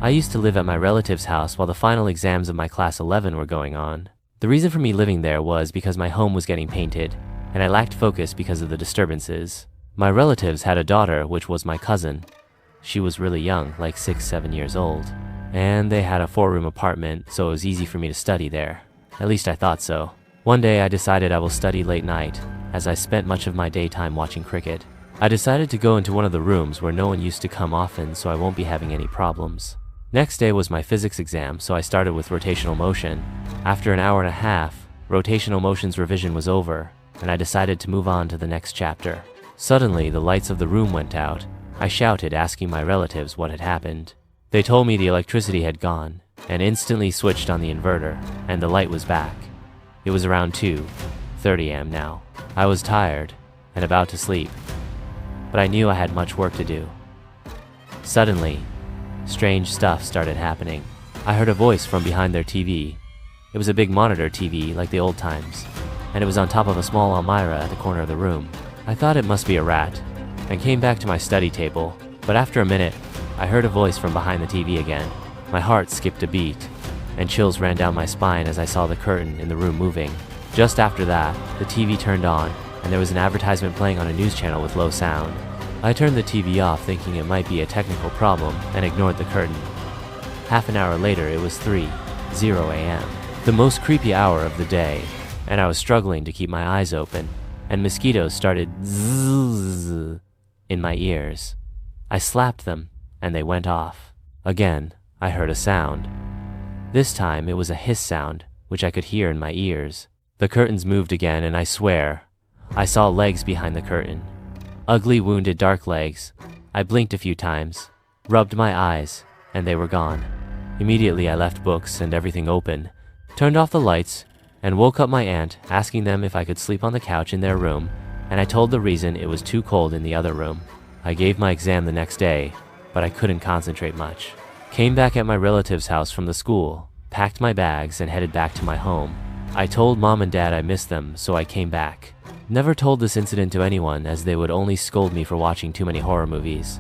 I used to live at my relative's house while the final exams of my class 11 were going on. The reason for me living there was because my home was getting painted, and I lacked focus because of the disturbances. My relatives had a daughter, which was my cousin. She was really young, like 6-7 years old. And they had a 4-room apartment, so it was easy for me to study there. At least I thought so. One day I decided I will study late night, as I spent much of my daytime watching cricket. I decided to go into one of the rooms where no one used to come often, so I won't be having any problems. Next day was my physics exam, so I started with rotational motion. After an hour and a half, rotational motion's revision was over, and I decided to move on to the next chapter. Suddenly, the lights of the room went out. I shouted, asking my relatives what had happened. They told me the electricity had gone, and instantly switched on the inverter, and the light was back. It was around 2:30 am now. I was tired, and about to sleep, but I knew I had much work to do. Suddenly, strange stuff started happening. I heard a voice from behind their TV. It was a big monitor TV like the old times, and it was on top of a small Almira at the corner of the room. I thought it must be a rat, and came back to my study table, but after a minute, I heard a voice from behind the TV again. My heart skipped a beat, and chills ran down my spine as I saw the curtain in the room moving. Just after that, the TV turned on, and there was an advertisement playing on a news channel with low sound. I turned the TV off thinking it might be a technical problem and ignored the curtain. Half an hour later, it was 3:00 am. The most creepy hour of the day, and I was struggling to keep my eyes open, and mosquitoes started zzzz in my ears. I slapped them, and they went off. Again, I heard a sound. This time it was a hiss sound, which I could hear in my ears. The curtains moved again, and I swear, I saw legs behind the curtain. Ugly, wounded, dark legs. I blinked a few times, rubbed my eyes, and they were gone. Immediately I left books and everything open, turned off the lights, and woke up my aunt, asking them if I could sleep on the couch in their room, and I told the reason it was too cold in the other room. I gave my exam the next day, but I couldn't concentrate much. Came back at my relative's house from the school, packed my bags, and headed back to my home. I told Mom and Dad I missed them, so I came back. Never told this incident to anyone, as they would only scold me for watching too many horror movies.